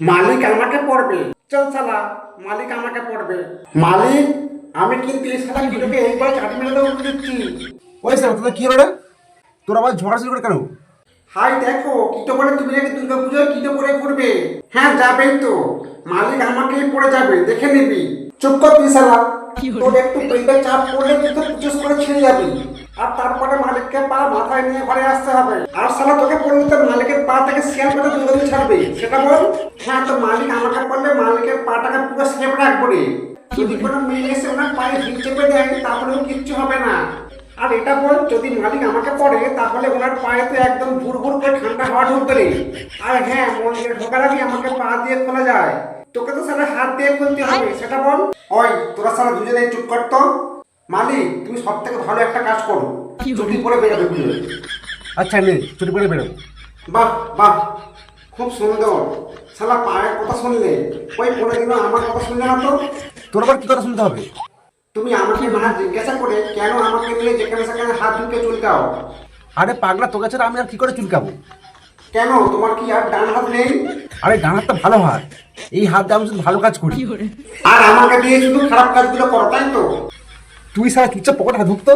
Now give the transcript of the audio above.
মালিক আমাকে পড়বে। চল শালা, মালিক আমাকে পড়বে। মালিক, আমি কিন্তু এই শালা কিটোকে এইবার চাটি মেরে দেবো দিচ্ছি। ওই স্যার তোদের কি হলো রে? তোর আবার ঝগড়া শুরু করে কেন? হাই দেখো, কিটো বলে তুমি নাকি দুর্গা পুজোয় কিটো করে করবে। হ্যাঁ যাবেই তো, মালিক আমাকেই পড়ে যাবে, দেখে নিবি। চুপ কর তুই শালা, তোর একটু পেটে চাপ পড়লে তুই তো পুচুস করে ছিঁড়ে যাবি। আর তারপরে মালিককে পা মাথায় নিয়ে ঘরে আসতে হবে। আর শালা তোকে পড়লে তোর মালিকের পা থেকে শেয়ার করে দুর্গা ছাড়বে, সেটা বল। হ্যাঁ, তো মালিক আমাকে পড়লে মালিকের পাটাকে পুরো সেপ রাখবো রে। যদি কোনো মেয়ে এসে ওনার পায়ে হিট চেপে দেয় তাহলেও কিচ্ছু হবে না। আর এটা বল, যদি মালিক আমাকে পড়ে তাহলে ওনার পায়ে তো একদম ভুর ভুর করে ঠান্ডা হাওয়া ঢুকবে রে। আর হ্যাঁ, মন্দিরে ঢোকার আগে আমাকে পা দিয়ে খোলা যায়, তোকে তো সারা হাত দিয়ে খুলতে হবে, সেটা বল। ওই তোরা সারা দুজনে চুপ কর তো। মালিক, তুমি সব থেকে ভালো একটা কাজ করো, চুটি পরে বেরোবে বুঝলে। আচ্ছা নে চুরি করে বেরো। বাহ বাহ, খুব সুন্দর। শালা পায়ের কথা শুনলে, ওই কোনোদিনও আমার কথা শুনলে না তো। তোর আবার কি কথা শুনতে হবে? তুমি আমাকে না জিজ্ঞাসা করে কেন আমাকে নিয়ে যেখানে সেখানে হাত ঢুকে চুলকাও? আরে পাগলা, তোকে ছাড়া আমি আর কি করে চুলকাবো? কেন, তোমার কি আর ডান হাত নেই? আরে ডান হাতটা ভালো হাত, এই হাত দিয়ে আমি শুধু ভালো কাজ করি। আর আমাকে দিয়ে শুধু খারাপ কাজগুলো করো, তাই তো? তুই সারা চুপচাপ পকেটে ঢুকতো।